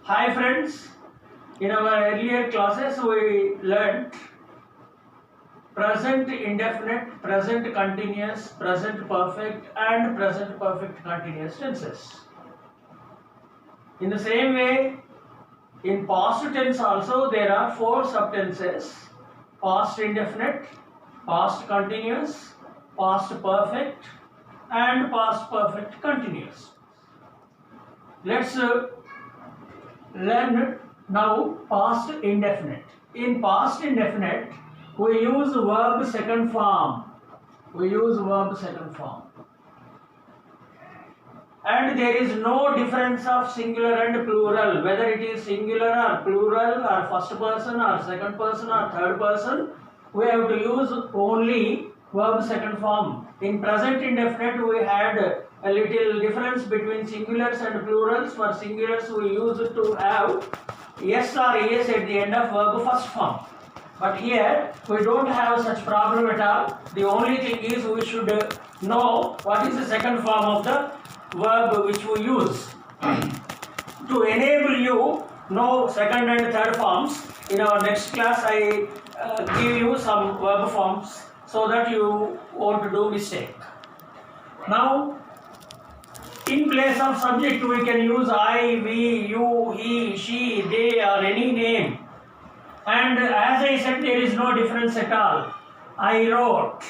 Hi friends, in our earlier classes we learned present indefinite, present continuous, present perfect and present perfect continuous tenses. In the same way, in past tense also there are four subtenses: past indefinite, past continuous, past perfect and past perfect continuous. Let's learn now past indefinite. In past indefinite, we use verb second form. And there is no difference of singular and plural, whether it is singular or plural or first person or second person or third person. We have to use only verb second form. In present indefinite, we had a little difference between singulars and plurals. For singulars, we used to have yes or es at the end of verb first form. But here we don't have such problem at all. The only thing is we should know what is the second form of the verb which we use. To enable you know second and third forms, in our next class I give you some verb forms so that you won't do mistake. Now, in place of subject we can use I, we, you, he, she, they or any name. And as I said, there is no difference at all. I wrote.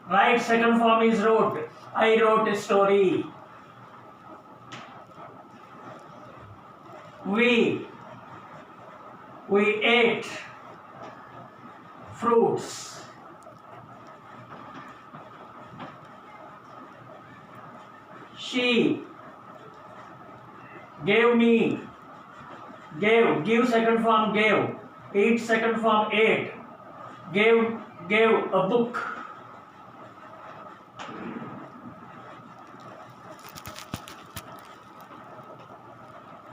Right, second form is wrote. I wrote a story. We ate fruits. She gave me. Give second form gave. Eat second form ate. Gave a book.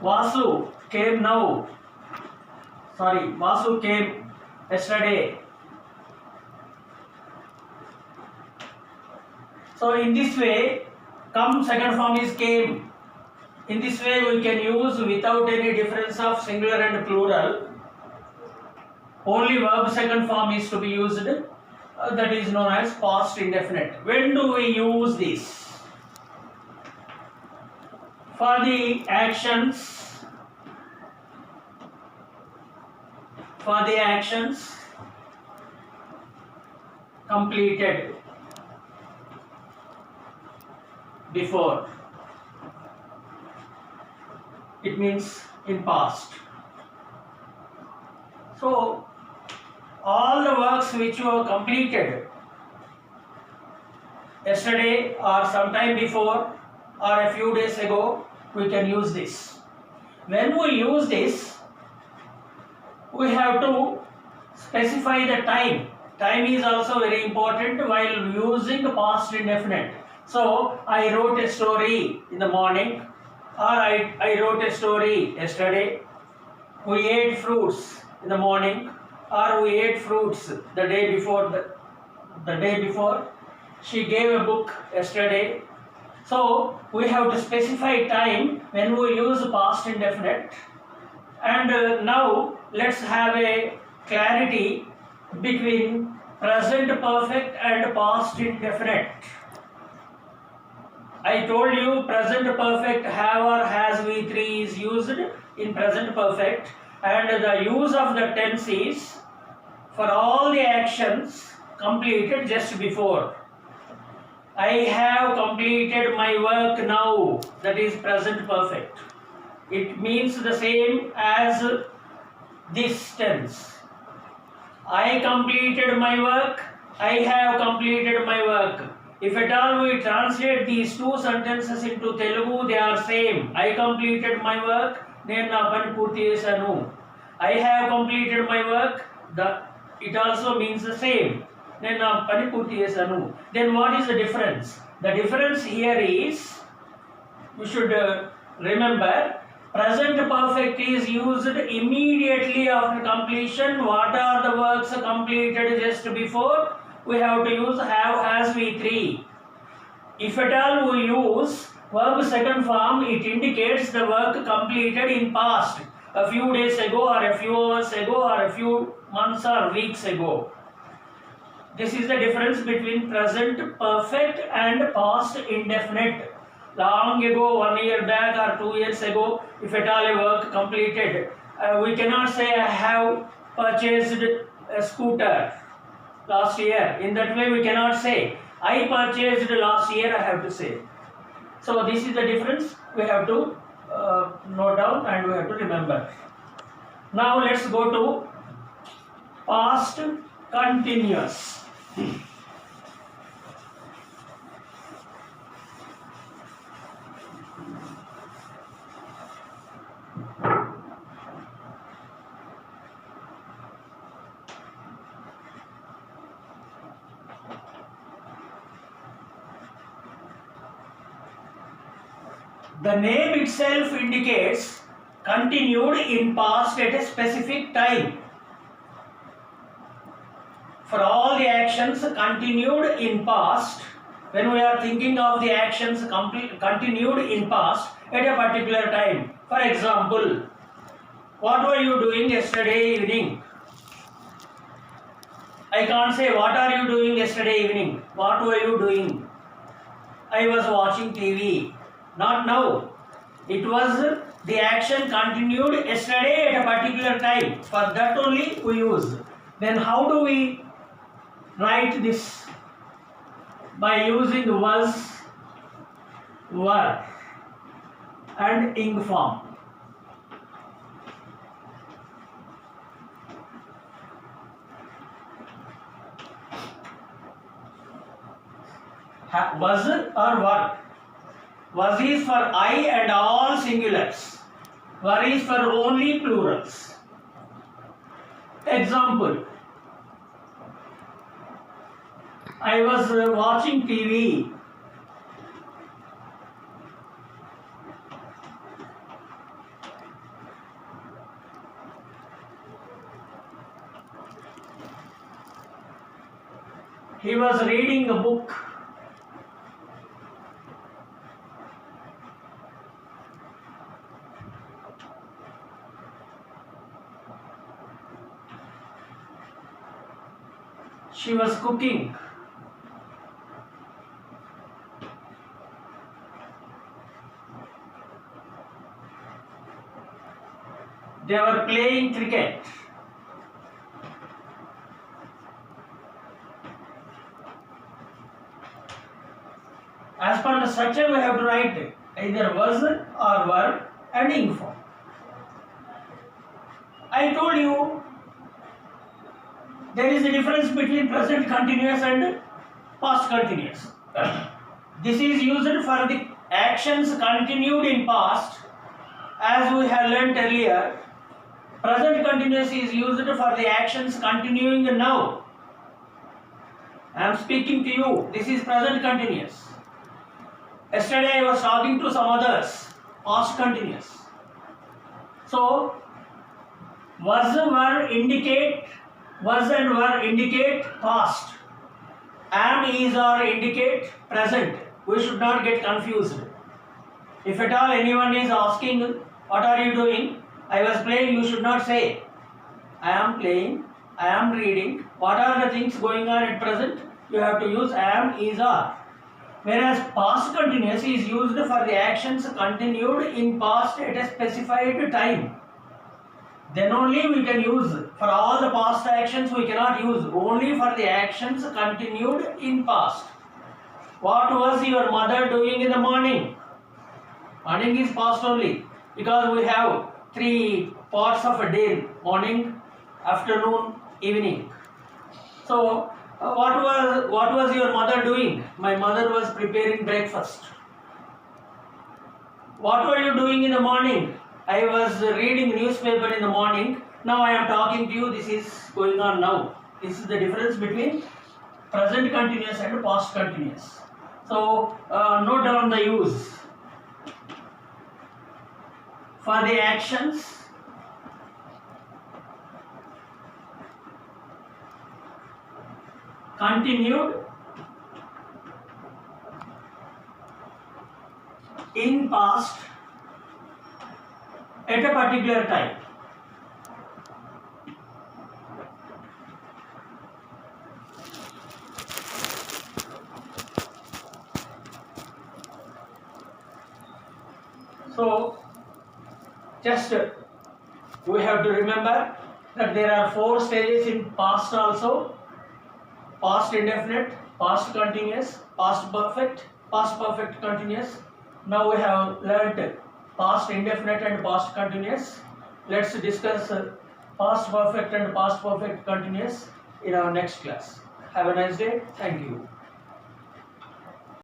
Vasu came now. Vasu came yesterday. So in this way, come second form is came. In this way we can use without any difference of singular and plural. Only verb second form is to be used. That is known as past indefinite. When do we use this? For the actions completed before. It means in past. So, all the works which you have completed yesterday or sometime before or a few days ago, we can use this. When we use this, we have to specify the time. Time is also very important while using past indefinite. So, I wrote a story in the morning, or I wrote a story yesterday. We ate fruits in the morning, or we ate fruits the day before. The day before, she gave a book yesterday. So we have to specify time when we use past indefinite. And now let's have a clarity between present perfect and past indefinite. I told you present perfect have or has V3 is used in present perfect, and the use of the tense is for all the actions completed just before. I have completed my work now. That is present perfect. It means the same as this tense. I completed my work. I have completed my work. If at all we translate these two sentences into Telugu, they are same. I completed my work. Nenu na pani purti chesanu. I have completed my work. It also means the same. Nenu na pani purti chesanu. Then what is the difference? The difference here is, you should remember, present perfect is used immediately after completion. What are the works completed just before? We have to use have, has, V3. If at all we use Verb second form, it indicates the work completed in past, a few days ago or a few hours ago or a few months or weeks ago. This is the difference between present perfect and past indefinite. Long ago, 1 year back or 2 years ago, if at all a work completed, we cannot say I have purchased a scooter last year. In that way, we cannot say I purchased last year, I have to say. So this is the difference we have to note down and we have to remember. Now let's go to past continuous. The name itself indicates continued in past at a specific time. For all the actions continued in past, when we are thinking of the actions continued in past at a particular time. For example, what were you doing yesterday evening? I can't say what are you doing yesterday evening. What were you doing? I was watching TV. Not now. It was the action continued yesterday at a particular time. For that only we use. Then how do we write this? By using was, were and ing form. Was or were. Was is for I and all singulars. Were is for only plurals. Example. I was watching TV. He was reading a book. She was cooking. They were playing cricket. As per the structure, we have to write either was or were and ing form. I told you there is a difference between present continuous and past continuous. This is used for the actions continued in past, as we have learnt earlier. Present continuous is used for the actions continuing now. I am speaking to you. This is present continuous. Yesterday I was talking to some others. Past continuous. So was and were indicate past. Am, is, or indicate present. We should not get confused. If at all anyone is asking, what are you doing? I was playing, you should not say, I am playing, I am reading. What are the things going on at present? You have to use am, is, are. Whereas past continuous is used for the actions continued in past at a specified time. Then only we can use. For all the past actions we cannot use. Only for the actions continued in past. What was your mother doing in the morning? Morning is past only. Because we have 3 parts of a day. Morning, afternoon, evening. So what was your mother doing? My mother was preparing breakfast. What were you doing in the morning? I was reading newspaper in the morning. Now I am talking to you. This is going on now. This is the difference between present continuous and past continuous. So note down the use. For the actions continued in past at a particular time. So just we have to remember that there are 4 stages in past also: past indefinite, past continuous, past perfect continuous. Now we have learnt past indefinite and past continuous. Let's discuss past perfect and past perfect continuous in our next class. Have a nice day. Thank you.